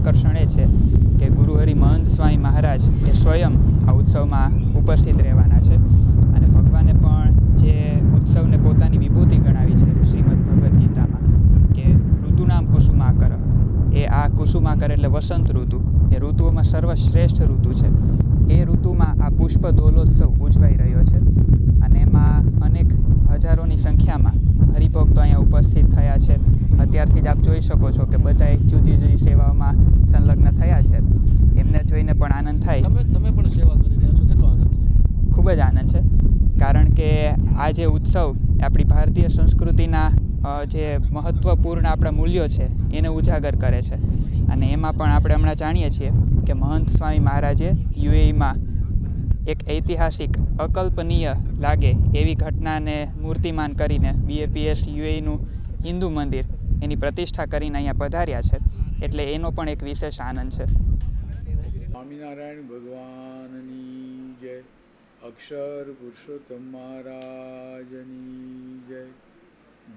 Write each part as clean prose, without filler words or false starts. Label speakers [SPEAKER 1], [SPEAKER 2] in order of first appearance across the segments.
[SPEAKER 1] આકર્ષણ એ છે કે ગુરુહરિ મહંત સ્વામી મહારાજ એ સ્વયં આ ઉત્સવમાં ઉપસ્થિત રહેવાના છે અને ભગવાને પણ જે ઉત્સવને પોતાની વિભૂતિ ગણાવી છે શ્રીમદ ભગવદ્ ગીતામાં કે ઋતુનામ કુસુમાકર, એ આ કુસુમાકર એટલે વસંત ઋતુ, જે ઋતુઓમાં સર્વશ્રેષ્ઠ ઋતુ છે, એ ઋતુમાં આ પુષ્પ દોલોત્સવ ઉજવાઈ રહ્યો છે અને એમાં અનેક હજારોની સંખ્યામાં હરિભક્તો અહીંયા ઉપસ્થિત થયા છે. અત્યારથી જ આપ જોઈ શકો છો કે બધાએ જુદી જુદી સેવાઓમાં સંલગ્ન થયા છે. એમને જોઈને પણ આનંદ થાય.
[SPEAKER 2] તમે પણ સેવા કરી રહ્યા છો, કેટલો આનંદ છે?
[SPEAKER 1] ખૂબ જ આનંદ છે, કારણ કે આ જે ઉત્સવ આપણી ભારતીય સંસ્કૃતિના જે મહત્ત્વપૂર્ણ આપણા મૂલ્યો છે એને ઉજાગર કરે છે. અને એમાં પણ આપણે હમણાં જાણીએ છીએ કે મહંત સ્વામી મહારાજે યુએઈમાં એક ઐતિહાસિક અકલ્પનીય લાગે એવી ઘટનાને મૂર્તિમાન કરીને BAPS યુએઈનું હિન્દુ મંદિર એની પ્રતિષ્ઠા કરીને અહીંયા પધાર્યા છે, એટલે એનો પણ એક વિશેષ આનંદ છે.
[SPEAKER 3] સ્વામિનારાયણ ભગવાનની જય, અક્ષર પુરુષોત્તમ મહારાજની જય,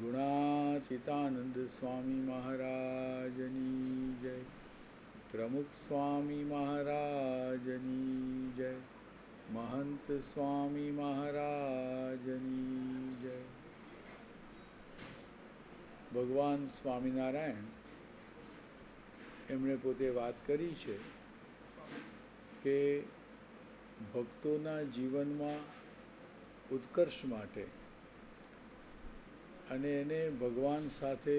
[SPEAKER 3] ગુણાતીતાનંદ સ્વામી મહારાજની જય, પ્રમુખ સ્વામી મહારાજની જય, મહંત સ્વામી મહારાજની જય. ભગવાન સ્વામિનારાયણ એમણે પોતે વાત કરી છે કે ભક્તોના જીવનમાં ઉત્કર્ષ માટે અને એને ભગવાન સાથે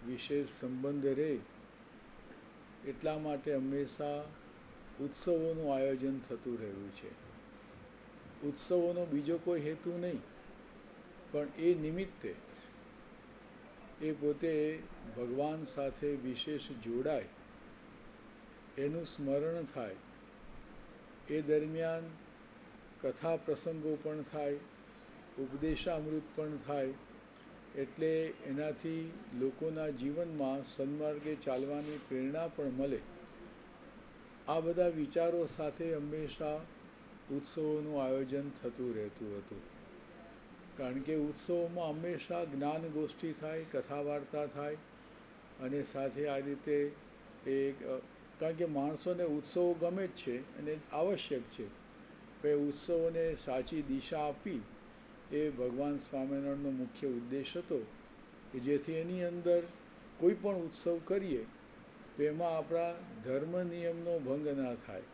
[SPEAKER 3] વિશેષ સંબંધ રહે એટલા માટે હંમેશા ઉત્સવોનું આયોજન થતું રહ્યું છે. ઉત્સવોનો બીજો કોઈ હેતુ નહીં, પણ એ નિમિત્તે એ પોતે ભગવાન સાથે વિશેષ જોડાય, એનું સ્મરણ થાય, એ દરમિયાન કથા પ્રસંગો પણ થાય, ઉપદેશામૃત પણ થાય, એટલે એનાથી લોકોના જીવનમાં સન્માર્ગે ચાલવાની પ્રેરણા પણ મળે. આ બધા વિચારો સાથે હંમેશા ઉત્સવોનું આયોજન થતું રહેતું હતું, કારણ કે ઉત્સવોમાં હંમેશા જ્ઞાન ગોષ્ઠી થાય, કથા વાર્તા થાય અને સાથે આ રીતે કારણ કે માણસોને ઉત્સવો ગમે જ છે અને આવશ્યક છે, પણ ઉત્સવોને સાચી દિશા આપવી એ ભગવાન સ્વામિનારાયણનો મુખ્ય ઉદ્દેશ હતો કે જેથી એની અંદર કોઈ પણ ઉત્સવ કરીએ તો એમાં આપણા ધર્મ નિયમનો ભંગ ના થાય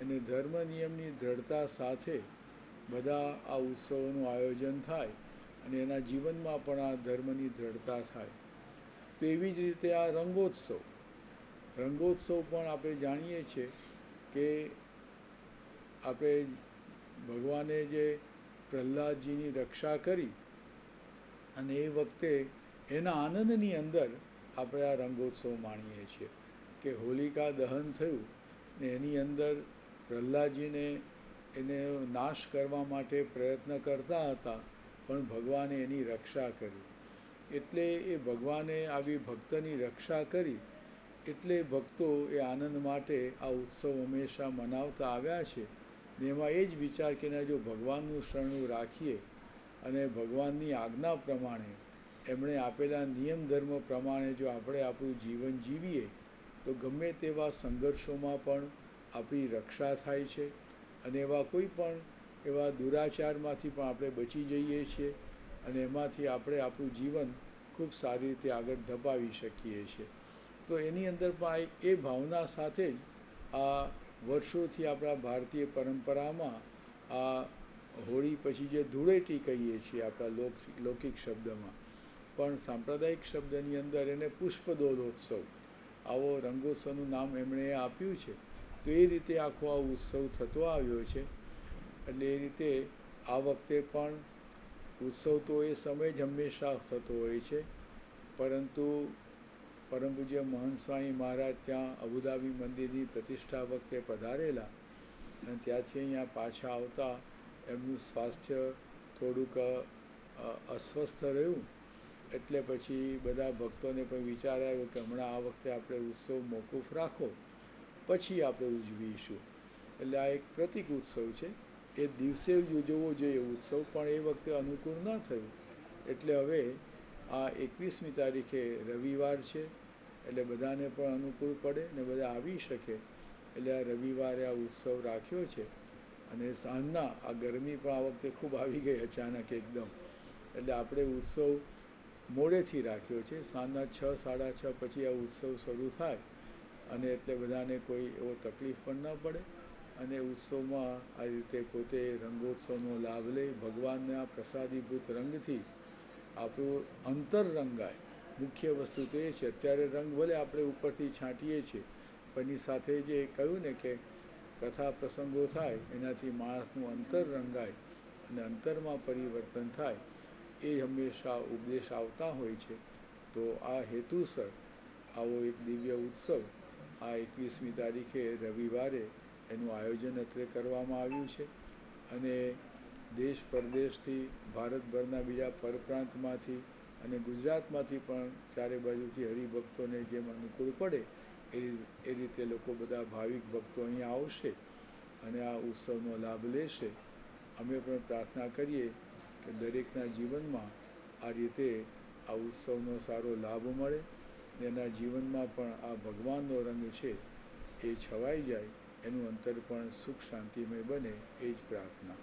[SPEAKER 3] અને ધર્મ નિયમની દ્રઢતા સાથે બધા આ ઉત્સવોનું આયોજન થાય અને એના જીવનમાં પણ આ ધર્મની દ્રઢતા થાય. તો એવી જ રીતે આ રંગોત્સવ પણ આપણે જાણીએ છીએ કે આપણે ભગવાને જે પ્રહલાદજીની રક્ષા કરી અને એ વખતે એના આનંદની અંદર આપણે આ રંગોત્સવ માણીએ છીએ કે હોલિકા દહન થયું ને એની અંદર પ્રહલાદજીને એને નાશ કરવા માટે પ્રયત્ન કરતા હતા, પણ ભગવાને એની રક્ષા કરી. એટલે એ ભગવાને આવી ભક્તની રક્ષા કરી, એટલે ભક્તો એ આનંદ માટે આ ઉત્સવ હંમેશા મનાવતા આવ્યા છે. ને એમાં એ જ વિચાર કે જો ભગવાનનું શરણું રાખીએ અને ભગવાનની આજ્ઞા પ્રમાણે એમણે આપેલા નિયમ ધર્મ પ્રમાણે જો આપણે આપણું જીવન જીવીએ તો ગમે તેવા સંઘર્ષોમાં પણ આપણી રક્ષા થાય છે અને એવા કોઈ પણ એવા દુરાચારમાંથી પણ આપણે બચી જઈએ છીએ અને એમાંથી આપણે આપણું જીવન ખૂબ સારી રીતે આગળ ધપાવી શકીએ છીએ. તો એની અંદર પણ એ ભાવના સાથે જ આ વર્ષોથી આપણા ભારતીય પરંપરામાં આ હોળી પછી જે ધૂળેટી કહીએ છીએ આપણા લૌકિક શબ્દમાં, પણ સાંપ્રદાયિક શબ્દની અંદર એને પુષ્પદોલોત્સવ આવો રંગોત્સવનું નામ એમણે આપ્યું છે. તો એ રીતે આખો આ ઉત્સવ થતો આવ્યો છે. એટલે એ રીતે આ વખતે પણ ઉત્સવ તો એ સમય જ હંમેશા થતો હોય છે, પરંતુ પરમ પૂજ્ય મહંત સ્વામી મહારાજ ત્યાં અબુધાબી મંદિરની પ્રતિષ્ઠા વખતે પધારેલા અને ત્યાંથી અહીંયા પાછા આવતા એમનું સ્વાસ્થ્ય થોડુંક અસ્વસ્થ રહ્યું, એટલે પછી બધા ભક્તોને પણ વિચાર આવ્યો કે હમણાં આ વખતે આપણે ઉત્સવ મોકૂફ રાખો, પછી આપણે ઉજવીશું. એટલે આ એક પ્રતિક ઉત્સવ છે, એ દિવસે જ ઉજવવો જોઈએ ઉત્સવ, પણ એ વખતે અનુકૂળ ન થયું એટલે હવે આ 21મી તારીખે રવિવાર છે એટલે બધાને પણ અનુકૂળ પડે ને બધા આવી શકે. એટલે આ રવિવારે આ ઉત્સવ રાખ્યો છે. અને સાંજના આ ગરમી પણ આ વખતે ખૂબ આવી ગઈ અચાનક એકદમ, એટલે આપણે ઉત્સવ મોડેથી રાખ્યો છે. સાંજના 6, 6:30 પછી આ ઉત્સવ શરૂ થાય, અને એટલે બધાને કોઈ એવો તકલીફ પણ ન પડે, અને ઉત્સવમાં આ રીતે પોતે રંગોત્સવનો લાભ લઈ ભગવાનના પ્રસાદીભૂત રંગથી આપણું અંતર રંગાય. મુખ્ય વસ્તુ તો એ છે. અત્યારે રંગ ભલે આપણે ઉપરથી છાંટીએ છીએ, પણ એની સાથે જે કહ્યું ને કે કથા પ્રસંગો થાય એનાથી માણસનું અંતર રંગાય અને અંતરમાં પરિવર્તન થાય, એ હંમેશા ઉપદેશ આવતા હોય છે. તો આ હેતુસર આવો એક દિવ્ય ઉત્સવ આ 21મી તારીખે રવિવારે એનું આયોજન અત્રે કરવામાં આવ્યું છે. અને દેશ પરદેશથી, ભારતભરના બીજા પરપ્રાંતમાંથી અને ગુજરાતમાંથી પણ ચારે બાજુથી હરિભક્તોને જેમ અનુકૂળ પડે એ રીતે લોકો બધા ભાવિક ભક્તો અહીંયા આવશે અને આ ઉત્સવનો લાભ લેશે. અમે પણ પ્રાર્થના કરીએ કે દરેકના જીવનમાં આ રીતે આ ઉત્સવનો સારો લાભ મળે ને એના જીવનમાં પણ આ ભગવાનનો રંગ છે એ છવાઈ જાય, એનું અંતર પણ સુખ શાંતિમય બને, એ જ પ્રાર્થના.